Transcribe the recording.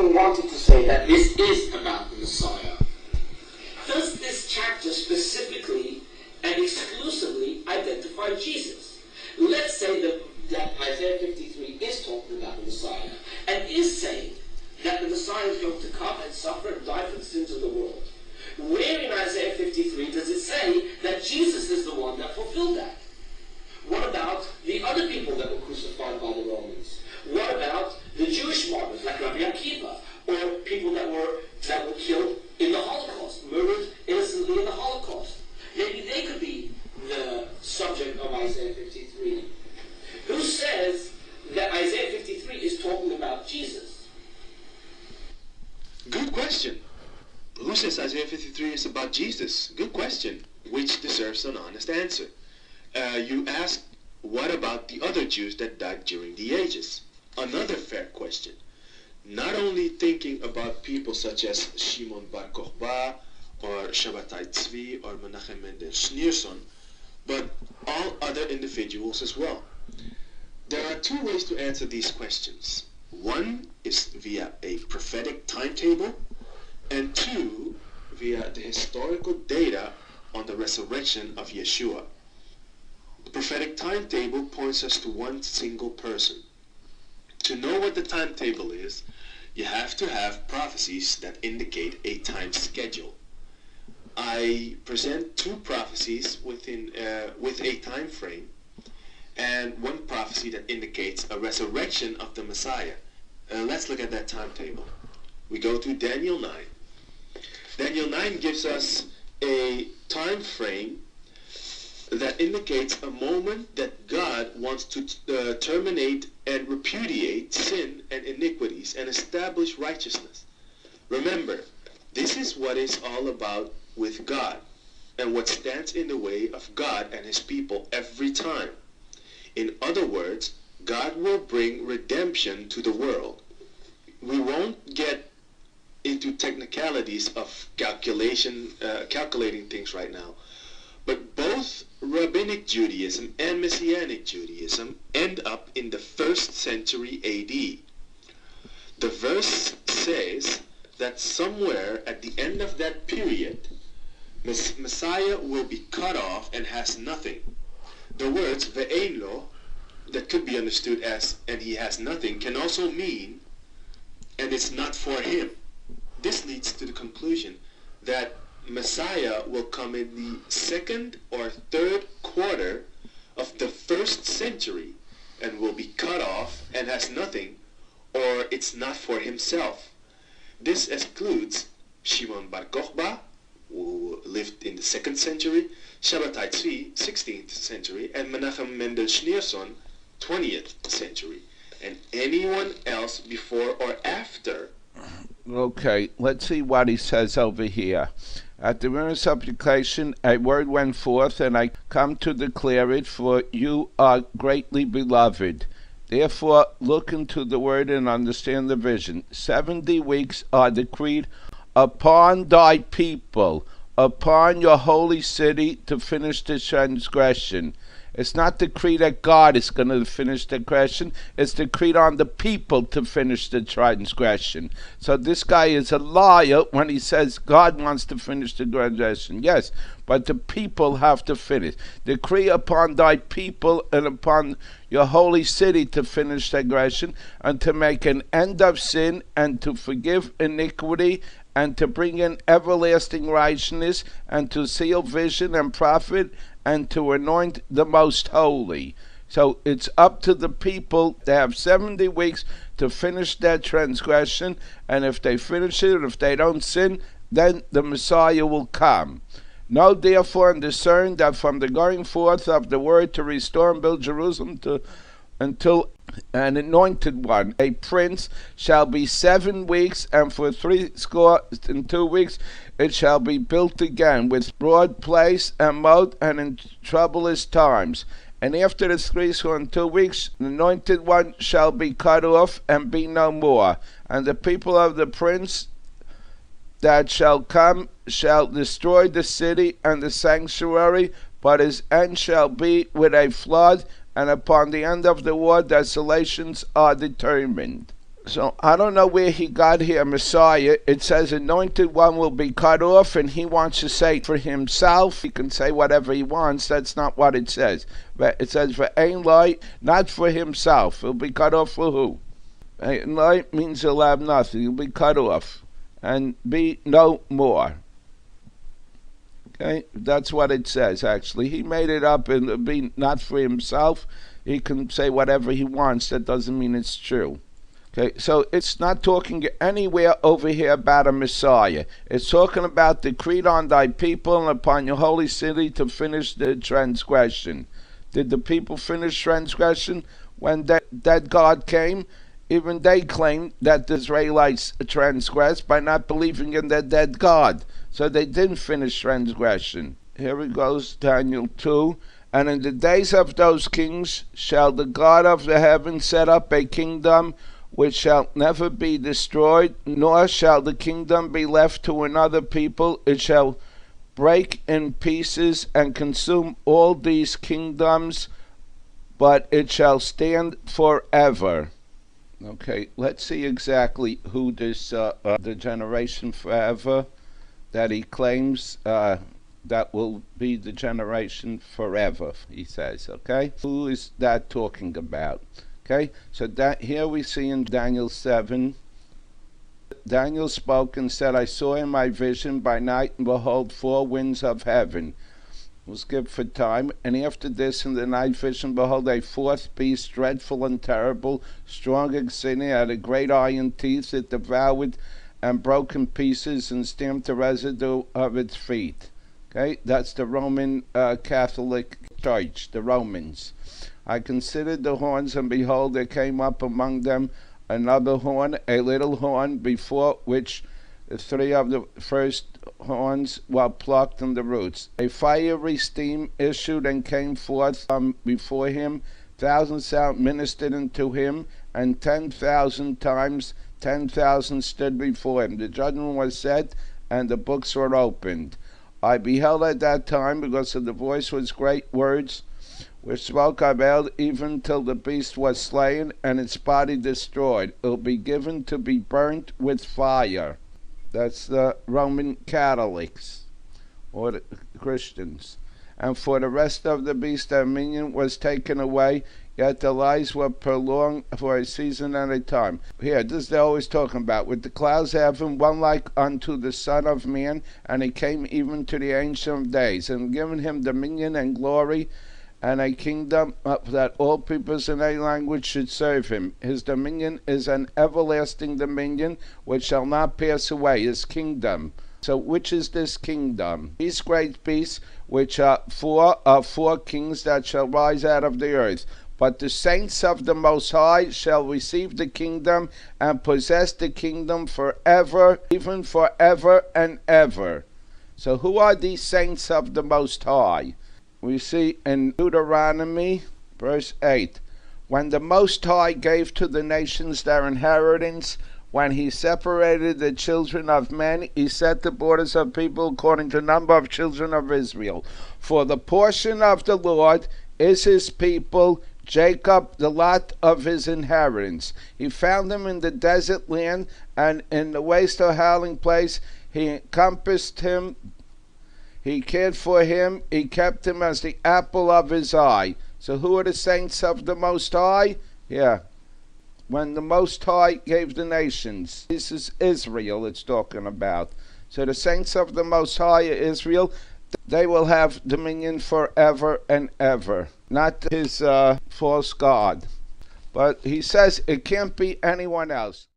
you wanted to say that this is about the Messiah, does this chapter specifically and exclusively identify Jesus? Let's say that Isaiah 53 is talking about the Messiah and is saying that the Messiah is going to come and suffer and die for the sins of the world. Where in Isaiah 53 does it say that Jesus is the one that fulfilled that? What about the other people that were crucified by the Romans? What about the Jewish martyrs like Rabbi Akiva, or people that were killed in the Holocaust, murdered innocently in the Holocaust? Maybe they could be the subject of Isaiah 53. Who says that Isaiah 53 is talking about Jesus? Good question. Who says Isaiah 53 is about Jesus? Good question, which deserves an honest answer. You asked, what about the other Jews that died during the ages? Another fair question. Not only thinking about people such as Shimon Bar Kokhba, or Shabbatai Tzvi, or Menachem Mendel Schneerson, but all other individuals as well. There are two ways to answer these questions. One is via a prophetic timetable, and two, via the historical data on the resurrection of Yeshua. The prophetic timetable points us to one single person. To know what the timetable is, you have to have prophecies that indicate a time schedule. I present two prophecies with a time frame, and one prophecy that indicates a resurrection of the Messiah. Let's look at that timetable. We go to Daniel 9. Daniel 9 gives us a time frame that indicates a moment that God wants to terminate and repudiate sin and iniquities and establish righteousness. Remember, this is what it's all about with God and what stands in the way of God and his people every time. In other words, God will bring redemption to the world. We won't get into technicalities of calculating things right now, but both Rabbinic Judaism and Messianic Judaism end up in the 1st century AD. The verse says that somewhere at the end of that period, Messiah will be cut off and has nothing. The words ve'ein lo, that could be understood as and he has nothing, can also mean and it's not for him. This leads to the conclusion that Messiah will come in the 2nd or 3rd quarter of the 1st century and will be cut off and has nothing, or it's not for himself. This excludes Shimon Bar Kokhba, who lived in the 2nd century, Shabbatai Tzvi, 16th century, and Menachem Mendel Schneerson, 20th century, and anyone else before or after. Okay, let's see what he says over here. At the very supplication, a word went forth, and I come to declare it, for you are greatly beloved. Therefore, look into the word and understand the vision. 70 weeks are decreed upon thy people, upon your holy city, to finish the transgression. It's not decreed that God is going to finish the transgression. It's decreed on the people to finish the transgression. So this guy is a liar when he says God wants to finish the transgression. Yes, but the people have to finish. Decree upon thy people and upon your holy city to finish transgression, and to make an end of sin, and to forgive iniquity, and to bring in everlasting righteousness, and to seal vision and prophet, and to anoint the most holy. So it's up to the people. They have 70 weeks to finish their transgression, and if they finish it, if they don't sin, then the Messiah will come. Know therefore and discern that from the going forth of the word to restore and build Jerusalem until an anointed one, a prince, shall be 7 weeks, and for 62 weeks it shall be built again, with broad place and moat, and in troublous times. And after the 62 weeks, the anointed one shall be cut off and be no more. And the people of the prince that shall come shall destroy the city and the sanctuary, but his end shall be with a flood, and upon the end of the war desolations are determined. So I don't know where he got here, Messiah. It says anointed one will be cut off, and he wants to say for himself. He can say whatever he wants. That's not what it says. But it says for ein light, not for himself. He'll be cut off for who? Ein light means he'll have nothing. He'll be cut off and be no more. Okay, that's what it says. Actually, he made it up and it'll be not for himself. He can say whatever he wants. That doesn't mean it's true. Okay, so it's not talking anywhere over here about a Messiah. It's talking about decreed on thy people and upon your holy city to finish the transgression. Did the people finish transgression when that God came? Even they claimed that the Israelites transgressed by not believing in their dead God. So they didn't finish transgression. Here it goes, Daniel 2. And in the days of those kings shall the God of the heavens set up a kingdom which shall never be destroyed, nor shall the kingdom be left to another people. It shall break in pieces and consume all these kingdoms, but it shall stand forever. Okay, let's see exactly who this, the generation forever that he claims that will be the generation forever, he says, okay? Who is that talking about? Okay, so that here we see in Daniel 7, Daniel spoke and said, I saw in my vision by night, and behold, 4 winds of heaven. We'll skip for time. And after this, in the night vision, behold, a 4th beast, dreadful and terrible, strong exceeding, had a great iron teeth. It devoured and broke in pieces and stamped the residue of its feet. Okay, that's the Roman Catholic Church, the Romans. I considered the horns, and behold, there came up among them another horn, a little horn, before which 3 of the first horns were plucked in the roots. A fiery steam issued and came forth before him. Thousands ministered unto him, and 10,000 times 10,000 stood before him. The judgment was set, and the books were opened. I beheld at that time, because of the voice was great words, which spoke, I beheld even till the beast was slain, and its body destroyed. It will be given to be burnt with fire. That's the Roman Catholics, or the Christians. And for the rest of the beast, dominion was taken away, yet the lives were prolonged for a season and a time. Here, this they're always talking about. With the clouds of heaven, one like unto the Son of Man, and he came even to the Ancient of Days, and given him dominion and glory, and a kingdom that all peoples in a language should serve him. His dominion is an everlasting dominion which shall not pass away, his kingdom. So which is this kingdom? These great beasts, which are 4 kings that shall rise out of the earth. But the saints of the Most High shall receive the kingdom and possess the kingdom forever, even forever and ever. So who are these saints of the Most High? We see in Deuteronomy, verse 8, when the Most High gave to the nations their inheritance, when he separated the children of men, he set the borders of people according to the number of children of Israel. For the portion of the Lord is his people, Jacob, the lot of his inheritance. He found them in the desert land, and in the waste of howling place. He encompassed him. He cared for him. He kept him as the apple of his eye. So who are the saints of the Most High? Yeah. When the Most High gave the nations. This is Israel it's talking about. So the saints of the Most High are Israel. They will have dominion forever and ever. Not his false god. But he says it can't be anyone else.